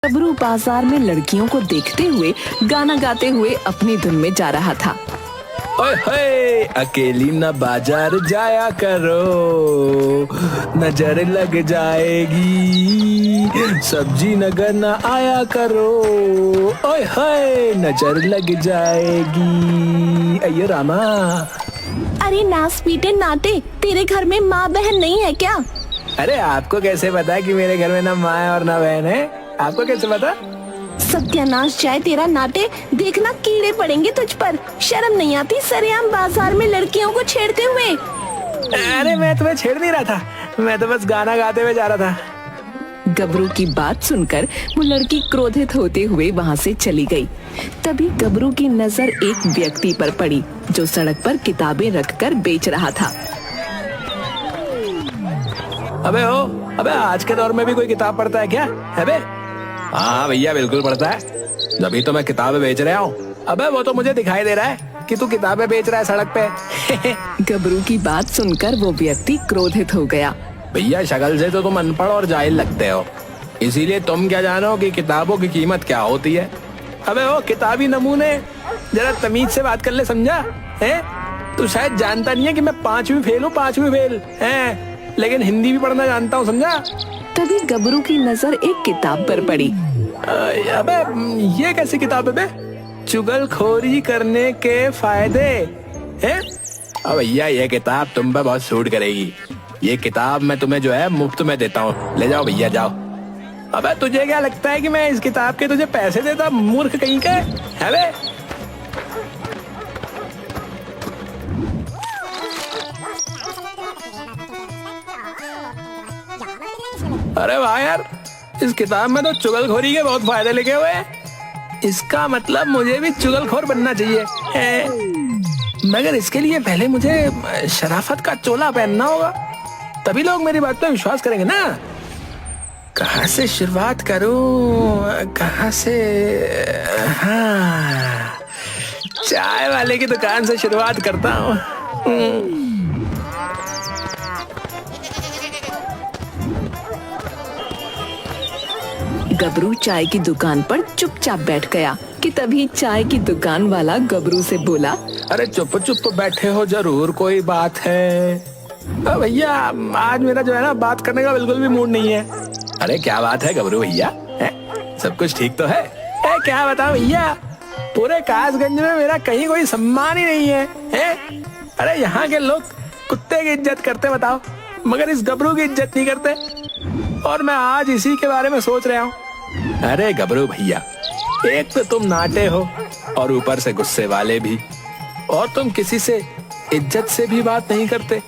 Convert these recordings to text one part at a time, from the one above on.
गबरू बाजार में लड़कियों को देखते हुए गाना गाते हुए अपनी धुन में जा रहा था। ओए होए, अकेली न बाजार जाया करो, नजर लग जाएगी, सब्जी नगर न आया करो, ओए होए नजर लग जाएगी। अये रामा। अरे नास पीटे नाटे, तेरे घर में माँ बहन नहीं है क्या? अरे आपको कैसे पता कि मेरे घर में ना माँ है और ना बहन है? आपको कैसे पता? सत्यानाश जाए तेरा नाटे, देखना कीड़े पड़ेंगे तुझ पर। शर्म नहीं आती सरेआम बाजार में लड़कियों को छेड़ते हुए? अरे मैं तुम्हें छेड़ नहीं रहा था, मैं तो बस गाना गाते हुए जा रहा था। गबरू की बात सुनकर वो लड़की क्रोधित होते हुए वहाँ से चली गई। तभी गबरू की नजर एक व्यक्ति पर पड़ी जो सड़क पर किताबें रखकर बेच रहा था। अबे आज के दौर में भी कोई किताब पढ़ता है क्या? अबे हाँ भैया बिल्कुल पढ़ता है, जब तो मैं किताबें बेच रहा हूँ। अबे वो तो मुझे दिखाई दे रहा है कि तू किताबें बेच रहा है सड़क पे। गबरू की बात सुनकर वो व्यक्ति क्रोधित हो गया। भैया शक्ल से तो तुम अनपढ़ और जाहिल लगते हो, इसीलिए तुम क्या जानो कि किताबों की कीमत क्या होती है। अबे वो किताबी नमूने, जरा तमीज से बात कर ले, समझा है? तू शायद जानता नहीं है कि मैं 5वीं फेल है, लेकिन हिंदी भी पढ़ना जानता हूँ, समझा? तभी गबरू की नजर एक किताब पर पड़ी। अबे ये कैसी किताब है बे? चुगलखोरी करने के फायदे हैं? अब भैया ये किताब तुम पे बहुत सूट करेगी। ये किताब मैं तुम्हें जो है मुफ्त में देता हूँ, ले जाओ भैया जाओ। अबे तुझे क्या लगता है कि मैं इस किताब के तुझे पैसे देता, मूर्ख कहीं के? है बे? अरे वाह यार, इस किताब में तो चुगलखोरी के बहुत फायदे लिखे हुए हैं। इसका मतलब मुझे भी चुगलखोर बनना चाहिए है। मगर इसके लिए पहले मुझे शराफत का चोला पहनना होगा, तभी लोग मेरी बात पे विश्वास करेंगे ना। कहाँ से शुरुआत करूं? कहाँ से? हाँ, चाय वाले की दुकान से शुरुआत करता हूँ। गबरू चाय की दुकान पर चुपचाप बैठ गया कि तभी चाय की दुकान वाला गबरू से बोला, अरे चुप चुप बैठे हो, जरूर कोई बात है। भैया आज मेरा जो है ना बात करने का बिल्कुल भी मूड नहीं है। अरे क्या बात है गबरू भैया, सब कुछ ठीक तो है? क्या बताऊं भैया, पूरे कासगंज में मेरा कहीं कोई सम्मान ही नहीं है। अरे यहाँ के लोग कुत्ते की इज्जत करते बताओ, मगर इस गबरू की इज्जत नहीं करते, और मैं आज इसी के बारे में सोच रहा हूँ। अरे गबरू भैया, एक तो तुम नाटे हो और ऊपर से गुस्से वाले भी, और तुम किसी से इज्जत से भी बात नहीं करते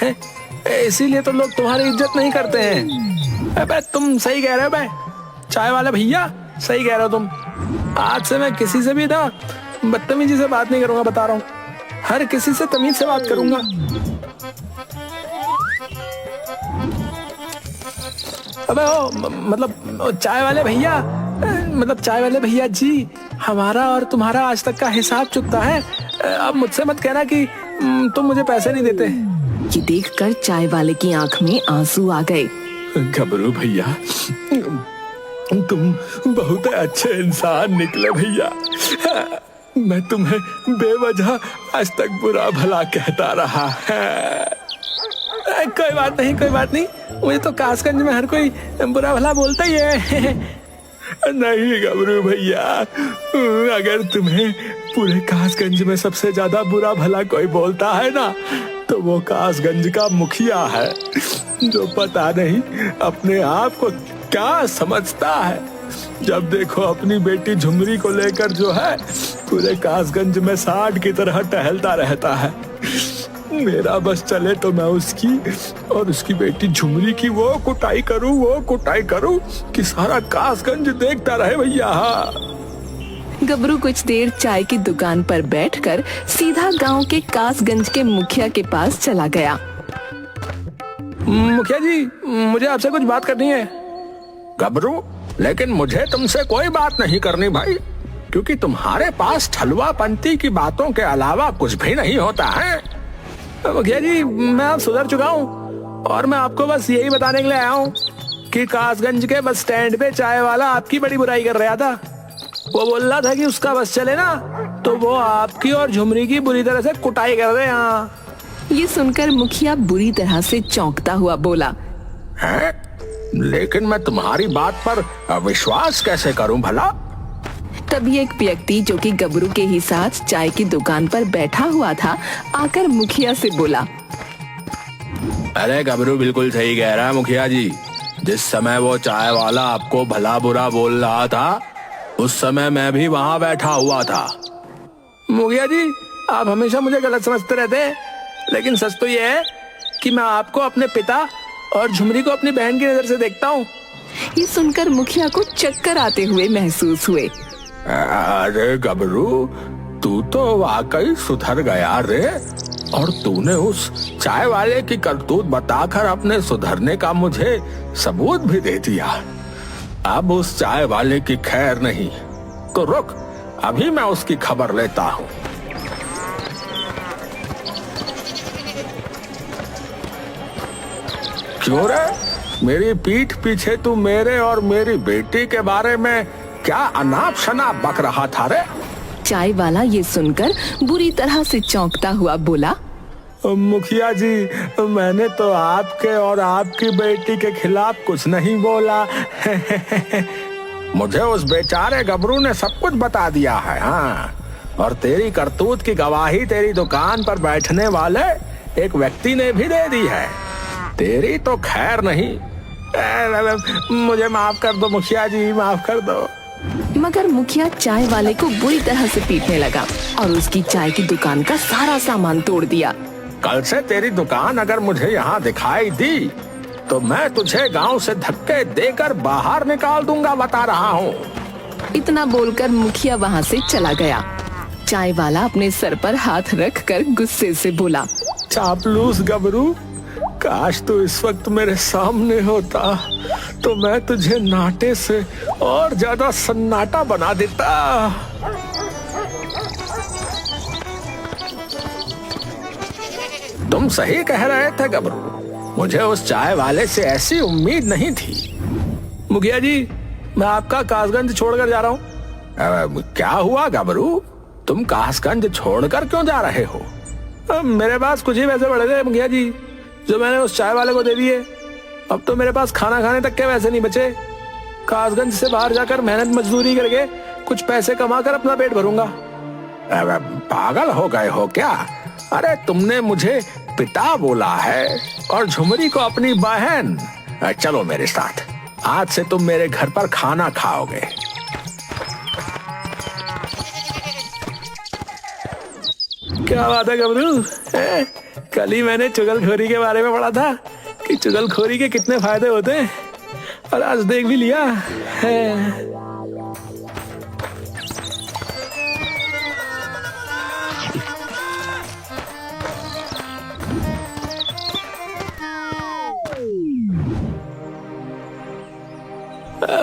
हैं, इसीलिए तो लोग तुम्हारी इज्जत नहीं करते हैं। अबे तुम सही कह रहे हो बे, चाय वाला भैया सही कह रहे हो तुम। आज से मैं किसी से भी ना बदतमीजी से बात नहीं करूंगा, बता रहा हूँ, हर किसी से तमीज से बात करूंगा। अबे ओ मतलब चाय वाले भैया जी, हमारा और तुम्हारा आज तक का हिसाब चुकता है। अब मुझसे मत कहना कि तुम मुझे पैसे नहीं देते। ये देखकर चाय वाले की आंख में आंसू आ गए। गबरू भैया, तुम बहुत अच्छे इंसान निकले भैया। मैं तुम्हें बेवजह आज तक बुरा भला कहता रहा है। कोई बात नहीं, मुझे तो कासगंज में हर कोई बुरा भला बोलता ही है। नहीं गबरू भैया, अगर तुम्हें पूरे कासगंज में सबसे ज्यादा बुरा भला कोई बोलता है ना, तो वो कासगंज का मुखिया है, जो पता नहीं अपने आप को क्या समझता है। जब देखो अपनी बेटी झुमरी को लेकर जो है पूरे कासगंज में सांड की तरह टहलता रहता है। मेरा बस चले तो मैं उसकी और उसकी बेटी झुमरी की वो कुटाई करूं कि सारा कासगंज देखता रहे भैया। गबरू कुछ देर चाय की दुकान पर बैठकर सीधा गांव के कासगंज के मुखिया के पास चला गया। मुखिया जी, मुझे आपसे कुछ बात करनी है। गबरू, लेकिन मुझे तुमसे कोई बात नहीं करनी भाई, क्योंकि तुम्हारे पास ठलुआपंती की बातों के अलावा कुछ भी नहीं होता है। मुखिया जी, मैं अब सुधर चुका हूँ और मैं आपको बस यही बताने के लिए आया हूँ कि कासगंज के बस स्टैंड पे चाय वाला आपकी बड़ी बुराई कर रहा था। वो बोल रहा था कि उसका बस चले ना तो वो आपकी और झुमरी की बुरी तरह से कुटाई कर रहे हैं। ये सुनकर मुखिया बुरी तरह से चौंकता हुआ बोला, है? लेकिन मैं तुम्हारी बात पर विश्वास कैसे करूं भला? तभी एक व्यक्ति जो कि गबरू के ही साथ चाय की दुकान पर बैठा हुआ था आकर मुखिया से बोला, अरे गबरू बिल्कुल सही कह रहा है मुखिया जी। जिस समय वो चाय वाला आपको भला बुरा बोल रहा था उस समय मैं भी वहां बैठा हुआ था। मुखिया जी आप हमेशा मुझे गलत समझते रहते हैं, लेकिन सच तो ये है कि मैं आपको अपने पिता और झुमरी को अपनी बहन की नजर से देखता हूँ। ये सुनकर मुखिया को चक्कर आते हुए महसूस हुए। अरे गबरू तू तो वाकई सुधर गया रे, और तूने उस चाय वाले की करतूत बताकर अपने सुधरने का मुझे सबूत भी दे दिया। अब उस चाय वाले की खैर नहीं, तो रुक अभी मैं उसकी खबर लेता हूँ। क्यों रे, मेरी पीठ पीछे तू मेरे और मेरी बेटी के बारे में क्या अनाप शनाप बक रहा था रे? चाय वाला ये सुनकर बुरी तरह से चौंकता हुआ बोला, मुखिया जी मैंने तो आपके और आपकी बेटी के खिलाफ कुछ नहीं बोला। मुझे उस बेचारे गबरू ने सब कुछ बता दिया है। हाँ, और तेरी करतूत की गवाही तेरी दुकान पर बैठने वाले एक व्यक्ति ने भी दे दी है। तेरी तो खैर नहीं। मुझे माफ कर दो मुखिया जी, माफ कर दो। मगर मुखिया चाय वाले को बुरी तरह से पीटने लगा और उसकी चाय की दुकान का सारा सामान तोड़ दिया। कल से तेरी दुकान अगर मुझे यहाँ दिखाई दी तो मैं तुझे गांव से धक्के देकर बाहर निकाल दूंगा, बता रहा हूँ। इतना बोलकर मुखिया वहाँ से चला गया। चाय वाला अपने सर पर हाथ रखकर गुस्से से बोला, चापलूस गबरू, काश तू इस वक्त मेरे सामने होता तो मैं तुझे नाटे से और ज्यादा सन्नाटा बना देता। तुम सही कह रहे थे गबरू, मुझे उस चाय वाले से ऐसी उम्मीद नहीं थी। मुखिया जी मैं आपका कासगंज छोड़कर जा रहा हूँ। क्या हुआ गबरू, तुम कासगंज छोड़कर क्यों जा रहे हो? मेरे पास कुछ ही पैसे पड़े थे मुखिया जी, जो मैंने उस चाय वाले को दे दिए। अब तो मेरे पास खाना खाने तक के पैसे नहीं बचे। कासगंज से बाहर जाकर मेहनत मजदूरी करके कुछ पैसे कमाकर अपना पेट भरूंगा। पागल हो गए हो क्या? अरे तुमने मुझे पिता बोला है और झुमरी को अपनी बहन। चलो मेरे साथ, आज से तुम मेरे घर पर खाना खाओगे। क्या बात है गबरू, कल ही मैंने चुगलखोरी के बारे में पढ़ा था कि चुगलखोरी के कितने फायदे होते हैं, और आज देख भी लिया है।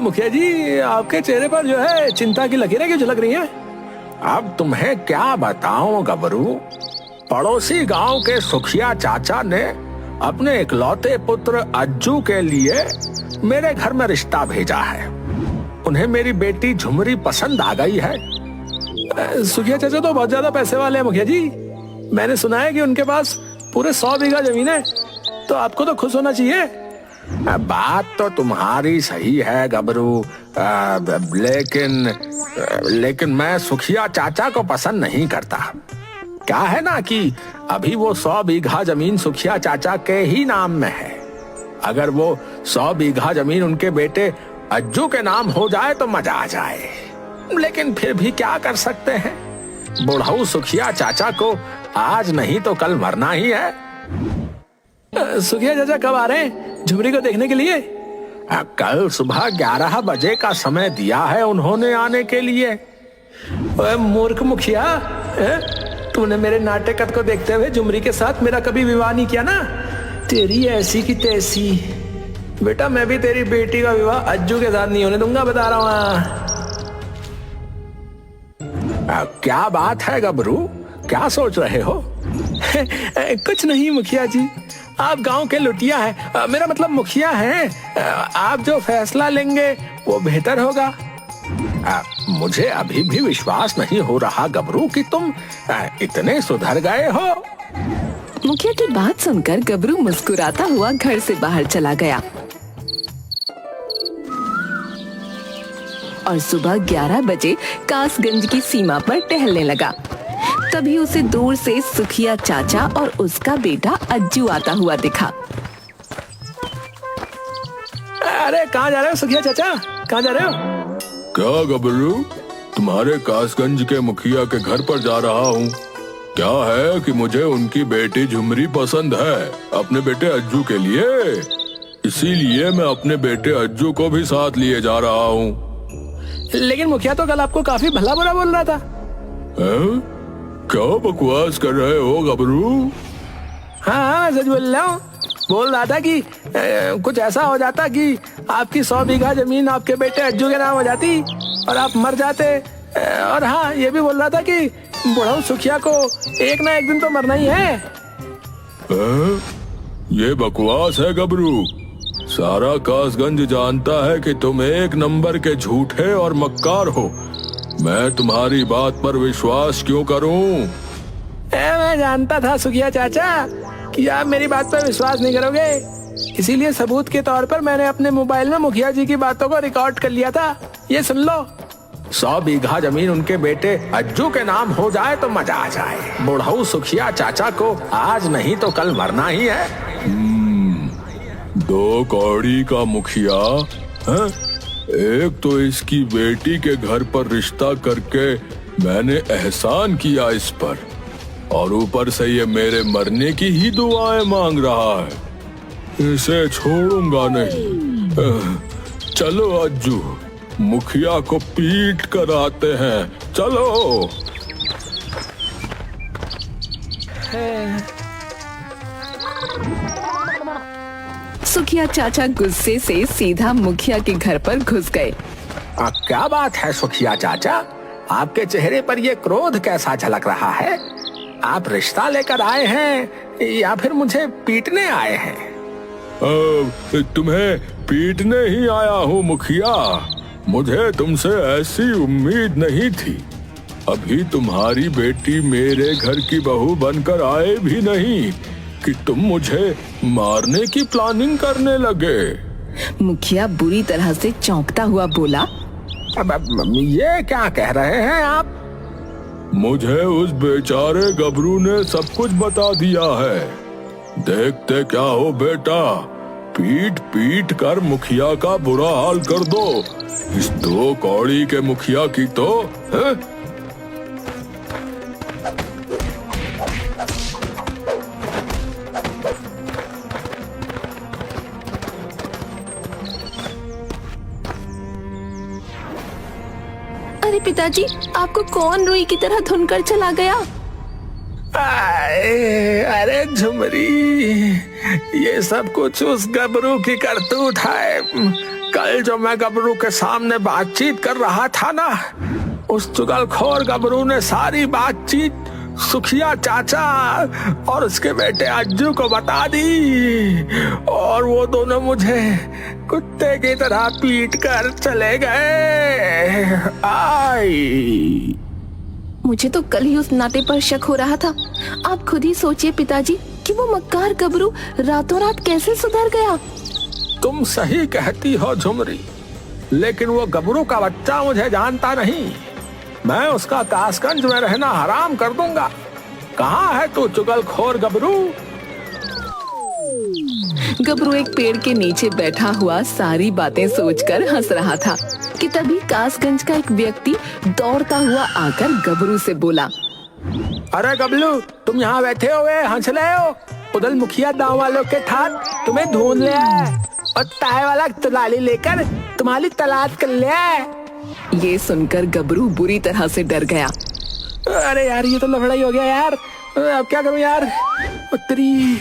मुखिया जी आपके चेहरे पर जो है चिंता की लकीरें क्यों झलक रही हैं? अब तुम्हें क्या बताऊं गबरू, पड़ोसी गांव के सुखिया चाचा ने अपने इकलौते पुत्र अज्जू के लिए मेरे घर में रिश्ता भेजा है। उन्हें मेरी बेटी झुमरी पसंद आ गई है। सुखिया चाचा तो बहुत ज्यादा पैसे वाले हैं मुखिया जी। मैंने सुना है कि उनके पास पूरे 100 बीघा जमीन है, तो आपको तो खुश होना चाहिए। बात तो तुम्हारी सही है गबरू, लेकिन मैं सुखिया चाचा को पसंद नहीं करता। क्या है ना कि अभी वो 100 बीघा जमीन सुखिया चाचा के ही नाम में है। अगर वो 100 बीघा जमीन उनके बेटे अज्जू के नाम हो जाए तो मजा आ जाए, लेकिन फिर भी क्या कर सकते हैं, बुढ़ऊ सुखिया चाचा को आज नहीं तो कल मरना ही है। सुखिया चाचा कब आ रहे हैं झुमरी को देखने के लिए? कल सुबह 11 बजे का समय दिया है उन्होंने आने के लिए। ओए मूर्ख मुखिया, तूने मेरे नाटक को देखते हुए झुमरी के साथ मेरा कभी विवाह नहीं किया ना? तेरी ऐसी की तैसी। बेटा मैं भी तेरी बेटी का विवाह अज्जू के साथ नहीं होने दूंगा, बता रहा हूँ। क्या बात है गबरू, क्या सोच रहे हो? कुछ नहीं मुखिया जी, आप गांव के लुटिया हैं, मेरा मतलब मुखिया हैं। आप जो फैसला लेंगे वो बेहतर होगा। मुझे अभी भी विश्वास नहीं हो रहा गबरू कि तुम इतने सुधर गए हो। मुखिया की बात सुनकर गबरू मुस्कुराता हुआ घर से बाहर चला गया और सुबह 11 बजे कासगंज की सीमा पर टहलने लगा। तभी उसे दूर से सुखिया चाचा और उसका बेटा अज्जू आता हुआ दिखा। अरे कहाँ जा रहे हो सुखिया चाचा, कहाँ जा रहे हो? क्या गबरू, तुम्हारे कासगंज के मुखिया के घर पर जा रहा हूँ। क्या है कि मुझे उनकी बेटी झुमरी पसंद है अपने बेटे अज्जू के लिए, इसीलिए मैं अपने बेटे अज्जू को भी साथ लिए जा रहा हूँ। लेकिन मुखिया तो कल आपको काफी भला बुरा बोल रहा था। क्या बकवास कर रहे हो गबरू? हाँ सच बोल रहा हूँ। बोल रहा था कि कुछ ऐसा हो जाता कि आपकी 100 बीघा जमीन आपके बेटे अज्जू के नाम हो जाती और आप मर जाते। और हाँ ये भी बोल रहा था कि बुढ़ऊ सुखिया को एक ना एक दिन तो मरना ही है। ये बकवास है गबरू। सारा कासगंज जानता है कि तुम एक नंबर के झूठे और मक्कार हो। मैं तुम्हारी बात पर विश्वास क्यों करूं? मैं जानता था सुखिया चाचा कि आप मेरी बात पर विश्वास नहीं करोगे, इसीलिए सबूत के तौर पर मैंने अपने मोबाइल में मुखिया जी की बातों को रिकॉर्ड कर लिया था। ये सुन लो, 100 बीघा जमीन उनके बेटे अज्जू के नाम हो जाए तो मजा आ जाए। बुढ़ऊ सुखिया चाचा को आज नहीं तो कल मरना ही है। 2 कौड़ी का मुखिया है? एक तो इसकी बेटी के घर पर रिश्ता करके मैंने एहसान किया इस पर, और ऊपर से ये मेरे मरने की ही दुआएं मांग रहा है। इसे छोड़ूंगा नहीं। चलो अज्जू, मुखिया को पीट कर आते हैं, चलो। सुखिया चाचा गुस्से से सीधा मुखिया के घर पर घुस गए। क्या बात है सुखिया चाचा, आपके चेहरे पर ये क्रोध कैसा झलक रहा है? आप रिश्ता लेकर आए हैं या फिर मुझे पीटने आए हैं? तुम्हें पीटने ही आया हूँ मुखिया। मुझे तुमसे ऐसी उम्मीद नहीं थी। अभी तुम्हारी बेटी मेरे घर की बहू बनकर आए भी नहीं कि तुम मुझे मारने की प्लानिंग करने लगे। मुखिया बुरी तरह से चौंकता हुआ बोला, अब ये क्या कह रहे हैं आप? मुझे उस बेचारे गबरू ने सब कुछ बता दिया है। देखते क्या हो बेटा, पीट पीट कर मुखिया का बुरा हाल कर दो। इस 2 कौड़ी के मुखिया की तो है? अरे पिताजी, आपको कौन रुई की तरह धुनकर चला गया? अरे झुमरी, ये सब कुछ उस गबरू की करतूत है। कल जो मैं गबरू के सामने बातचीत कर रहा था ना, उस चुगलखोर गबरू ने सारी बातचीत सुखिया चाचा और उसके बेटे अज्जू को बता दी, और वो दोनों मुझे कुत्ते की तरह पीट कर चले गए। आई मुझे तो कल ही उस नाटे पर शक हो रहा था। आप खुद ही सोचिए पिताजी कि वो मक्कार गबरू रातों रात कैसे सुधर गया। तुम सही कहती हो झुमरी, लेकिन वो गबरू का बच्चा मुझे जानता नहीं। मैं उसका कासगंज में रहना हराम कर दूंगा। कहाँ है तू चुगलखोर गबरू? गबरू एक पेड़ के नीचे बैठा हुआ सारी बातें सोचकर हंस रहा था कि तभी कासगंज का एक व्यक्ति दौड़ता हुआ आकर गबरू से बोला, अरे गबलू, तुम यहाँ बैठे हुए हंस रहे हो? उधर मुखिया गाँव वालों के ठाट तुम्हें ढूंढ ले आए और ताए वाला तलाली लेकर तुम्हारी तलाश कर ले आए। ये सुनकर गबरू बुरी तरह से डर गया। अरे यार, ये तो लफड़ा ही हो गया यार। अब क्या करूं यार? उत्तरी,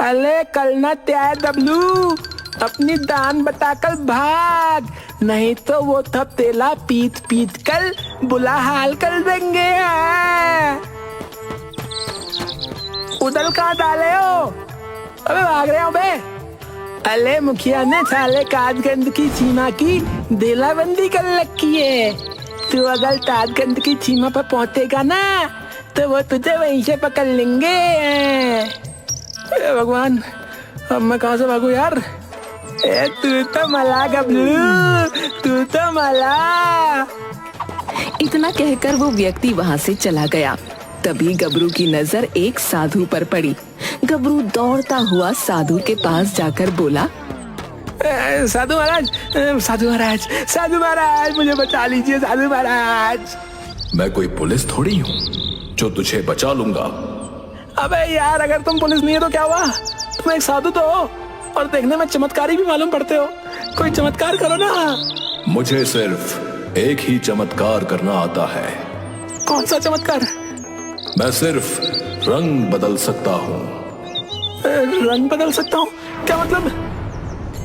अरे कल ना त्याग गबलू, अपनी दान बताकर भाग, नहीं तो वो थपतेला पीट पीट कर बुरा हाल कर देंगे। उधर कहाँ डाले हो? अबे भाग रहे हो बे। अले मुखिया ने साले ताजगंज की सीमा की देलाबंदी कर रखी है। तू अगर ताजगंज की सीमा पर पहुंचेगा ना तो वो तुझे वहीं से पकड़ लेंगे। भगवान, अब मैं कहाँ से भागू यार। तू तो मला गबलू, तू तो मला। इतना कहकर वो व्यक्ति वहां से चला गया। तभी गबरू की नजर एक साधु पर पड़ी। गबरू दौड़ता हुआ साधु के पास जाकर बोला, साधु महाराज, साधु महाराज, साधु महाराज, मुझे बचा लीजिए साधु महाराज। मैं कोई पुलिस थोड़ी हूँ जो तुझे बचा लूंगा। अबे यार, अगर तुम पुलिस नहीं है तो क्या हुआ, तुम एक साधु तो हो और देखने में चमत्कारी भी मालूम पड़ते हो। कोई चमत्कार करो ना। मुझे सिर्फ एक ही चमत्कार करना आता है। कौन सा चमत्कार? मैं सिर्फ रंग बदल सकता हूँ। रंग बदल सकता हूँ? क्या मतलब?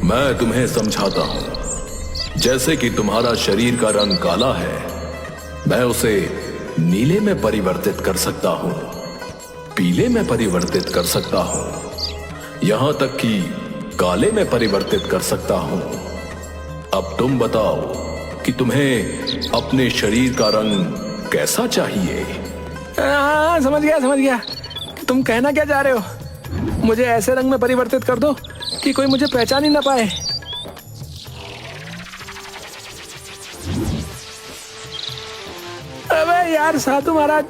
मैं तुम्हें समझाता हूँ। जैसे कि तुम्हारा शरीर का रंग काला है, मैं उसे नीले में परिवर्तित कर सकता हूँ, पीले में परिवर्तित कर सकता हूँ, यहाँ तक कि काले में परिवर्तित कर सकता हूँ। अब तुम बताओ कि तुम्हें अपने शरीर का रंग कैसा चाहिए? हाँ, समझ गया। तुम कहना क्या चाह रहे हो? मुझे ऐसे रंग में परिवर्तित कर दो कि कोई मुझे पहचान ही ना पाए। अबे यार साधु महाराज,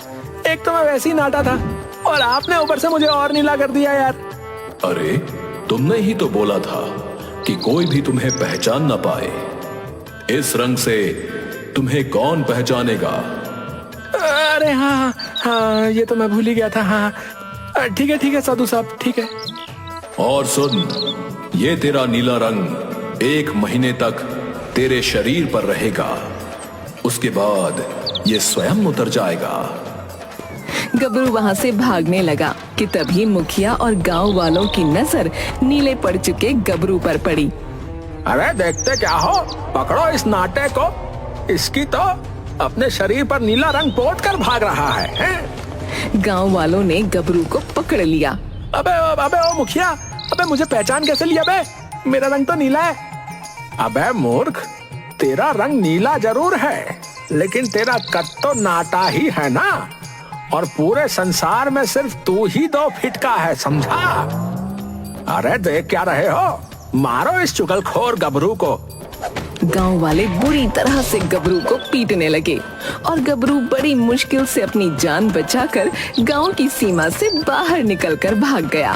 एक तो मैं वैसे ही नाटा था और आपने ऊपर से मुझे और नीला कर दिया यार। अरे, तुमने ही तो बोला था कि कोई भी तुम्हें पहचान ना पाए। इस रंग से तुम्हें कौन पहचानेगा? अरे हाँ, ये तो मैं भूल ही गया था। हाँ, ठीक है साधु साहब, ठीक है। और सुन, ये तेरा नीला रंग 1 महीने तक तेरे शरीर पर रहेगा। उसके बाद ये स्वयं उतर जाएगा। गबरू वहां से भागने लगा कि तभी मुखिया और गांव वालों की नजर नीले पड़ चुके गबरू पर पड़ी। अरे देखते क्या हो, पकड़ो इस नाटे को। इसकी तो अपने शरीर पर नीला रंग पोत कर भाग रहा है। गांव वालों ने गबरू को पकड़ लिया। अबे ओ मुखिया, अबे मुझे पहचान कैसे लिया बे? मेरा रंग तो नीला है। अबे मूर्ख, तेरा रंग नीला जरूर है, लेकिन तेरा कद तो नाटा ही है ना। और पूरे संसार में सिर्फ तू ही 2 फीट का है, समझा? अरे देख क्या रहे हो, मारो इस चुगलखोर गबरू को। गांव वाले बुरी तरह से गबरू को पीटने लगे और गबरू बड़ी मुश्किल से अपनी जान बचाकर गांव की सीमा से बाहर निकलकर भाग गया।